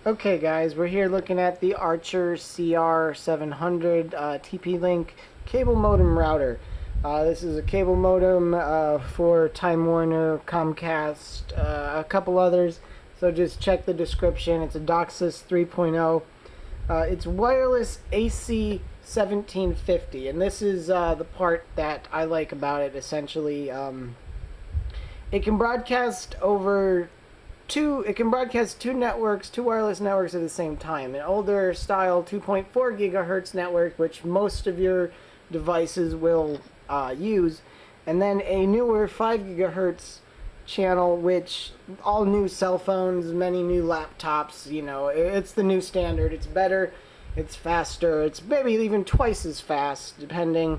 Okay guys, we're here looking at the Archer CR700 TP-Link cable modem router. This is a cable modem for Time Warner, Comcast, a couple others. So just check the description. It's a DOCSIS 3.0. It's wireless AC 1750, and this is the part that I like about it. Essentially, it can broadcast over it can broadcast two networks, two wireless networks at the same time. An older style 2.4 gigahertz network, which most of your devices will use, and then a newer 5 gigahertz channel, which all new cell phones, many new laptops, it's the new standard. It's better, it's faster, it's maybe even twice as fast, depending.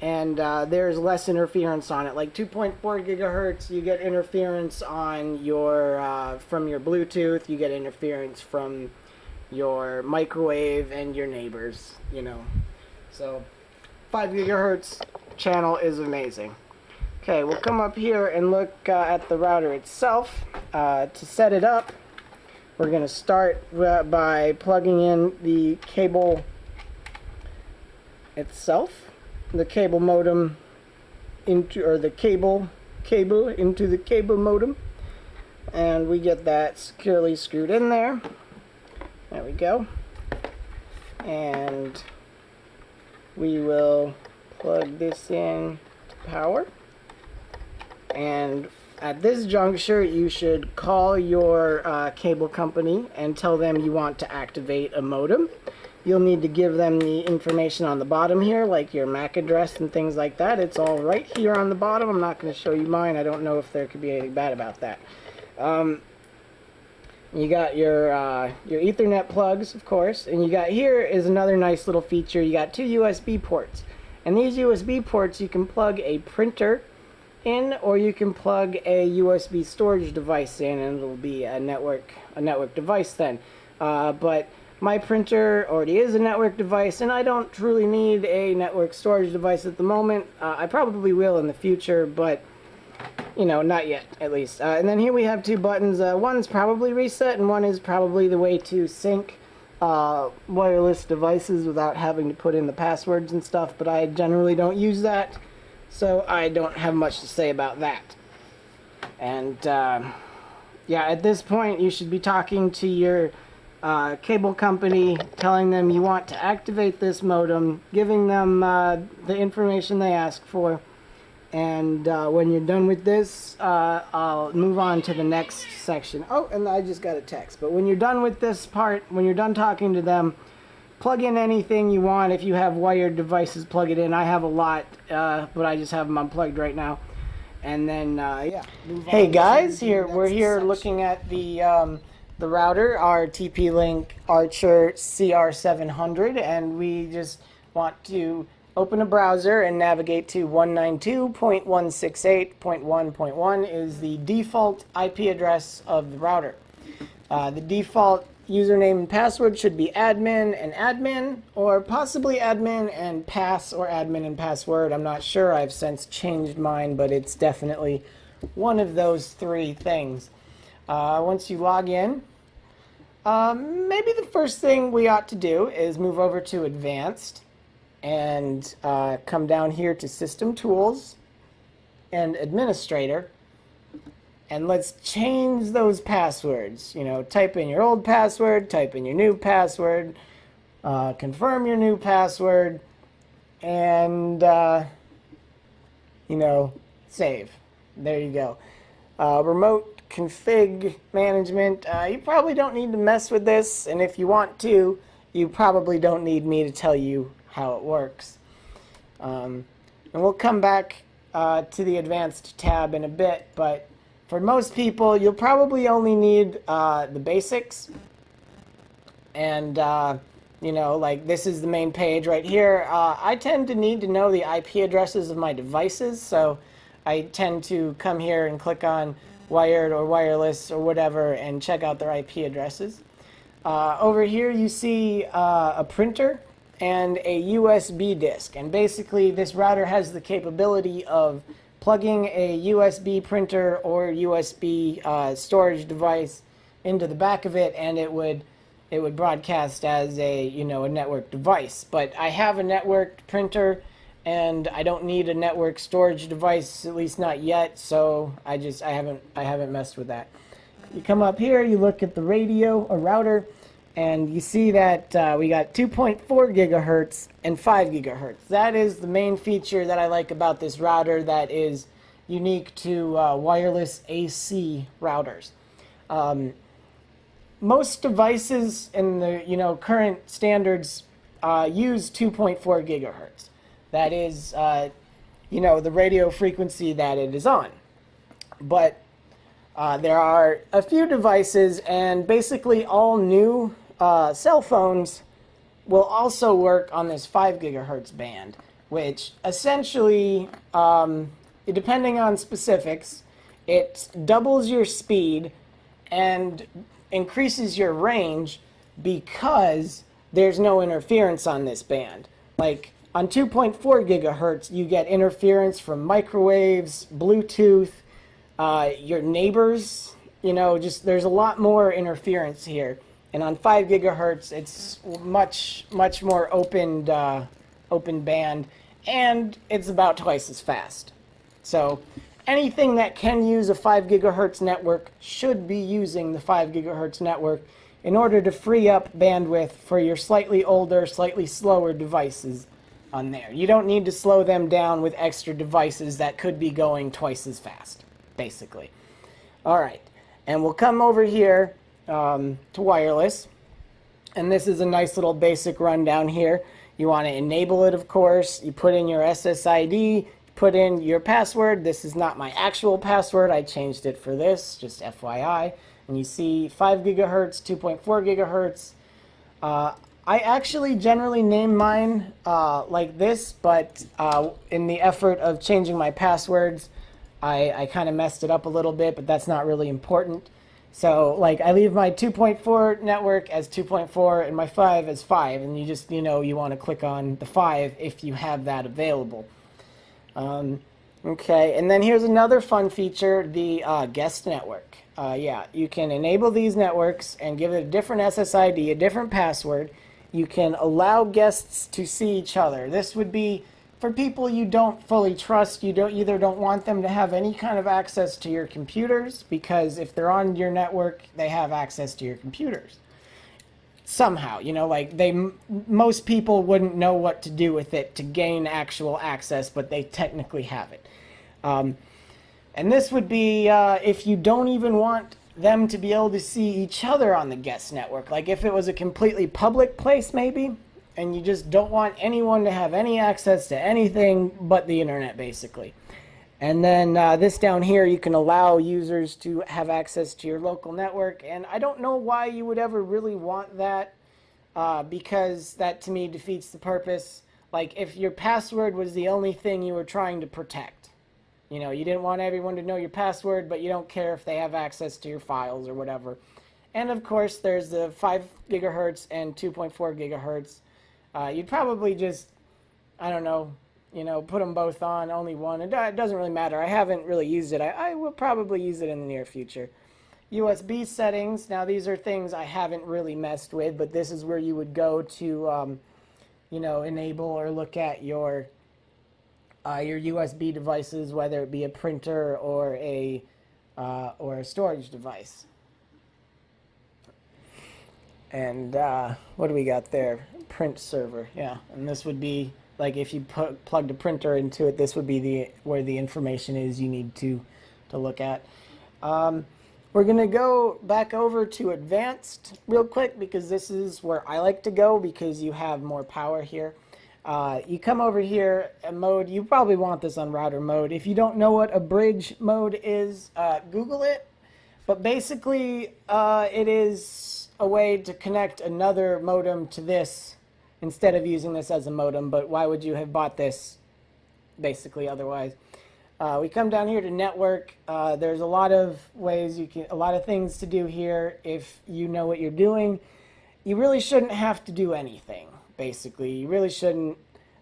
And there's less interference on it. Like 2.4 gigahertz, you get interference on your from your Bluetooth. You get interference from your microwave and your neighbors. So 5 gigahertz channel is amazing. Okay, we'll come up here and look at the router itself. To set it up, we're going to start by plugging in the cable itself. The cable modem into, or the cable into the cable modem, and we get that securely screwed in there. There we go. And we will plug this in to power. And at this juncture, you should call your cable company and tell them you want to activate a modem. You'll need to give them the information on the bottom here, like your MAC address and things like that. It's all right here on the bottom. I'm not going to show you mine. I don't know if there could be anything bad about that. You got your Ethernet plugs, of course, and you got here is another nice little feature. You got two USB ports, and these USB ports you can plug a printer in, or you can plug a USB storage device in, and it'll be a network device then. But my printer already is a network device, and I don't truly need a network storage device at the moment. I probably will in the future, but not yet, at least. And then here we have two buttons. One's probably reset, and one is probably the way to sync wireless devices without having to put in the passwords and stuff, but I generally don't use that, so I don't have much to say about that. And yeah, at this point, you should be talking to your cable company, telling them you want to activate this modem, giving them the information they ask for, and when you're done with this, I'll move on to the next section. Oh, and I just got a text. But when you're done with this part, when you're done talking to them, plug in anything you want. If you have wired devices, plug it in. I have a lot, but I just have them unplugged right now. And then, yeah. Hey guys, we're here looking at the router, our TP-Link Archer CR700, and we just want to open a browser and navigate to 192.168.1.1 is the default IP address of the router. The default username and password should be admin and admin, or possibly admin and pass, or admin and password. I'm not sure. I've since changed mine, but it's definitely one of those three things. Once you log in, maybe the first thing we ought to do is move over to Advanced and come down here to System Tools and Administrator, and let's change those passwords. Type in your old password, type in your new password, confirm your new password, and save. There you go. Remote config management, you probably don't need to mess with this, and if you want to, you probably don't need me to tell you how it works. And we'll come back to the advanced tab in a bit, but for most people, you'll probably only need the basics. And like this is the main page right here. I tend to need to know the IP addresses of my devices, so I tend to come here and click on wired or wireless or whatever and check out their IP addresses. Over here you see a printer and a USB disk, and basically this router has the capability of plugging a USB printer or USB storage device into the back of it, and it would it would broadcast as a, you know, a network device. But I have a networked printer, and I don't need a network storage device, at least not yet. So I haven't messed with that. You come up here, you look at the radio or router, and you see that we got 2.4 gigahertz and 5 gigahertz. That is the main feature that I like about this router that is unique to wireless AC routers. Most devices in the, you know, current standards use 2.4 gigahertz. That is, you know, the radio frequency that it is on. But there are a few devices, and basically all new cell phones will also work on this 5 gigahertz band, which essentially, depending on specifics, it doubles your speed and increases your range because there's no interference on this band. Like on 2.4 gigahertz, you get interference from microwaves, Bluetooth, your neighbors, you know, just there's a lot more interference here. And on 5 gigahertz, it's much more open band, and it's about twice as fast. So anything that can use a 5 gigahertz network should be using the 5 gigahertz network in order to free up bandwidth for your slightly older, slightly slower devices on there. You don't need to slow them down with extra devices that could be going twice as fast, basically. All right, and we'll come over here to wireless, and this is a nice little basic rundown here. You want to enable it, of course. You put in your SSID, put in your password. This is not my actual password. I changed it for this, just FYI. And you see 5 gigahertz, 2.4 gigahertz. I actually generally name mine like this, but in the effort of changing my passwords, I kind of messed it up a little bit, but that's not really important. So, like, I leave my 2.4 network as 2.4 and my 5 as 5, and you just, you know, you want to click on the 5 if you have that available. Okay, and then here's another fun feature, the guest network. Yeah, you can enable these networks and give it a different SSID, a different password. You can allow guests to see each other. This would be for people you don't fully trust. You don't want them to have any kind of access to your computers, because if they're on your network, they have access to your computers. Somehow, you know, like most people wouldn't know what to do with it to gain actual access, but they technically have it. And this would be if you don't even want them to be able to see each other on the guest network. Like if it was a completely public place maybe, and you just don't want anyone to have any access to anything but the internet, basically. And then this down here, you can allow users to have access to your local network. And I don't know why you would ever really want that, because that to me defeats the purpose. Like if your password was the only thing you were trying to protect. You know, you didn't want everyone to know your password, but you don't care if they have access to your files or whatever. And of course, there's the 5 gigahertz and 2.4 gigahertz. You'd probably just, I don't know, you know, put them both on, only one. It doesn't really matter. I haven't really used it. I will probably use it in the near future. USB settings. Now, these are things I haven't really messed with, but this is where you would go to, you know, enable or look at your USB devices, whether it be a printer or a storage device. And what do we got there? Print server, yeah. And this would be, like, if you plugged a printer into it, this would be where the information is you need to look at. We're going to go back over to advanced real quick, because this is where I like to go, because you have more power here. You come over here, mode. You probably want this on router mode. If you don't know what a bridge mode is, Google it. But basically, it is a way to connect another modem to this instead of using this as a modem. But why would you have bought this, basically, otherwise? We come down here to network. There's a lot of ways a lot of things to do here if you know what you're doing. You really shouldn't have to do anything, basically. You really shouldn't.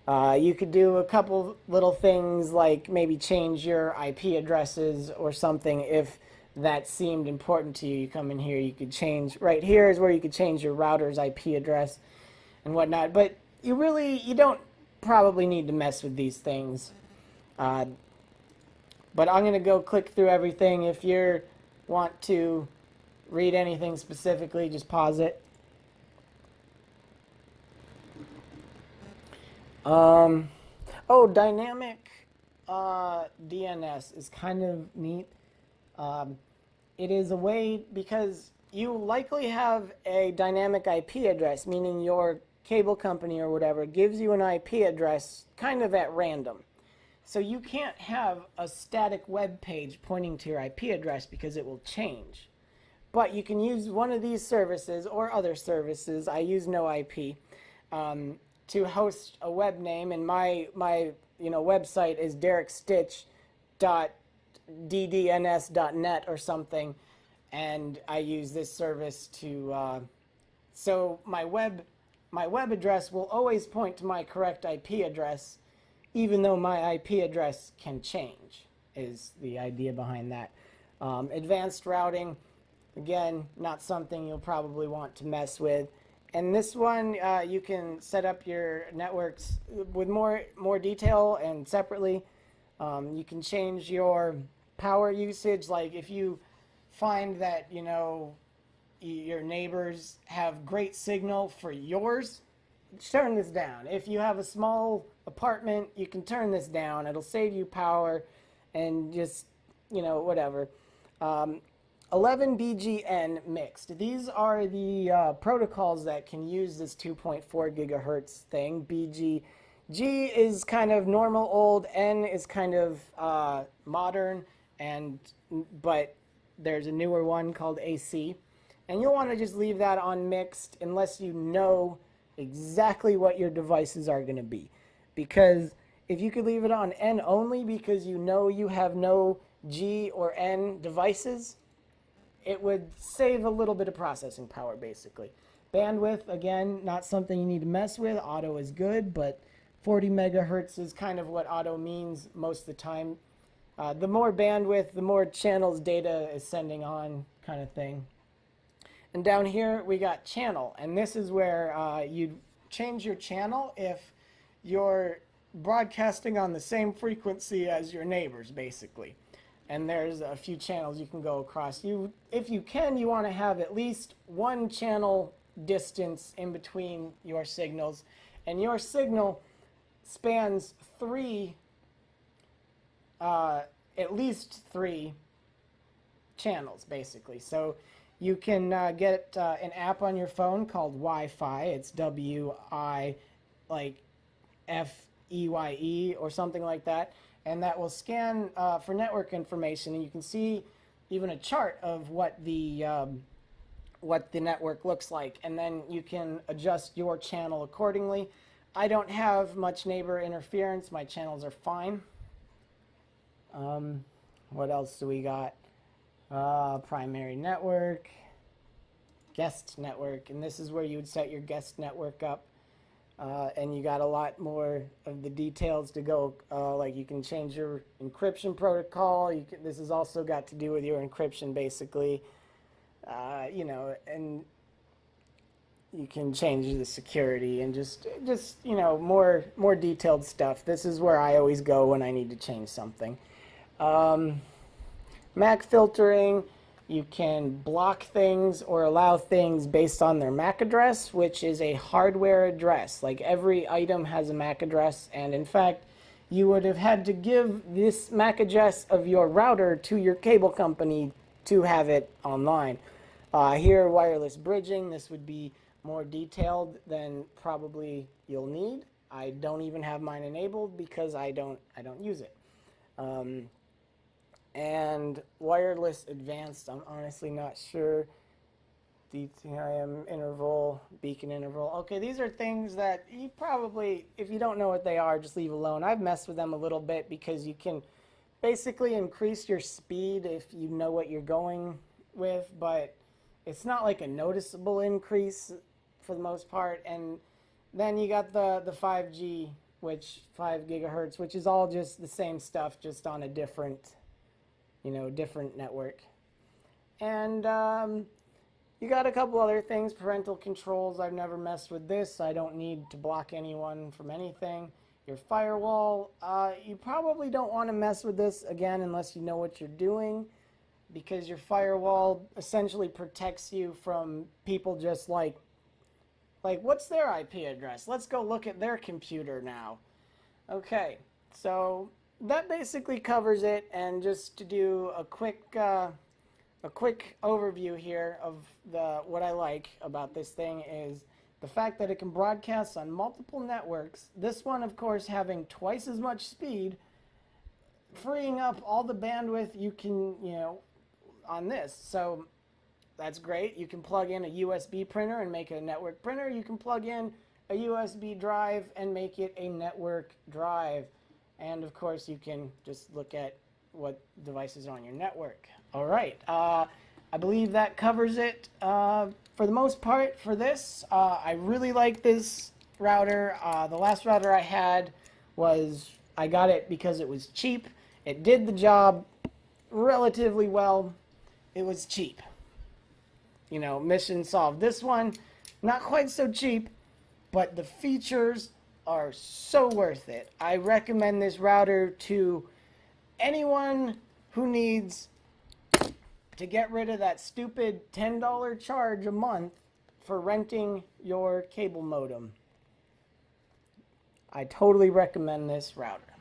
You could do a couple little things like maybe change your IP addresses or something if that seemed important to you, you come in here, you could change, right here is where you could change your router's IP address and whatnot, but you don't probably need to mess with these things. But I'm going to go click through everything. If you want to read anything specifically, just pause it. Oh, dynamic DNS is kind of neat. It is a way, because you likely have a dynamic IP address, meaning your cable company or whatever gives you an IP address kind of at random. So you can't have a static web page pointing to your IP address because it will change. But you can use one of these services or other services. I use no IP to host a web name, and my website is derekstitch.ddns.net or something, and I use this service to so my web address will always point to my correct IP address, even though my IP address can change, is the idea behind that. Advanced routing, again, not something you'll probably want to mess with. And this one, you can set up your networks with more detail and separately. You can change your power usage, like if you find that, your neighbors have great signal for yours, turn this down. If you have a small apartment, you can turn this down. It'll save you power and just, whatever. 11BGN mixed. These are the protocols that can use this 2.4 gigahertz thing. G is kind of normal old, N is kind of modern, but there's a newer one called AC. And you'll want to just leave that on mixed unless you know exactly what your devices are going to be. Because if you could leave it on N only because you know you have no G or N devices, it would save a little bit of processing power, basically. Bandwidth, again, not something you need to mess with. Auto is good, but 40 megahertz is kind of what auto means most of the time. The more bandwidth, the more channels data is sending on, kind of thing. And down here we got channel, and this is where you'd change your channel if you're broadcasting on the same frequency as your neighbors, basically. And there's a few channels you can go across. If you can, you want to have at least one channel distance in between your signals, and your signal spans at least three channels, basically. So you can get an app on your phone called Wi-Fi. It's W-I, like F-E-Y-E or something like that. And that will scan for network information. And you can see even a chart of what the network looks like. And then you can adjust your channel accordingly. I don't have much neighbor interference. My channels are fine. What else do we got? Primary network, guest network, and this is where you would set your guest network up, and you got a lot more of the details to go, like you can change your encryption protocol. This has also got to do with your encryption, basically, and you can change the security and just more detailed stuff. This is where I always go when I need to change something. MAC filtering, you can block things or allow things based on their MAC address, which is a hardware address. Like every item has a MAC address, and in fact, you would have had to give this MAC address of your router to your cable company to have it online. Here, wireless bridging, this would be more detailed than probably you'll need. I don't even have mine enabled because I don't use it. And wireless advanced, I'm honestly not sure. DTIM interval, beacon interval. Okay, these are things that you probably, if you don't know what they are, just leave alone. I've messed with them a little bit because you can basically increase your speed if you know what you're going with, but it's not like a noticeable increase for the most part. And then you got the 5G, which 5 gigahertz, which is all just the same stuff, just on a different network. And you got a couple other things, parental controls. I've never messed with this. I don't need to block anyone from anything. Your firewall, you probably don't want to mess with this again unless you know what you're doing, because your firewall essentially protects you from people just like what's their IP address? Let's go look at their computer now. Okay, so that basically covers it. And just to do a quick overview here of what I like about this thing is the fact that it can broadcast on multiple networks. This one, of course, having twice as much speed, freeing up all the bandwidth you can, on this. So that's great. You can plug in a USB printer and make it a network printer. You can plug in a USB drive and make it a network drive. And of course, you can just look at what devices are on your network. All right. I believe that covers it for the most part for this. I really like this router. The last router I had I got it because it was cheap. It did the job relatively well. It was cheap. Mission solved. This one, not quite so cheap, but the features are so worth it. I recommend this router to anyone who needs to get rid of that stupid $10 charge a month for renting your cable modem. I totally recommend this router.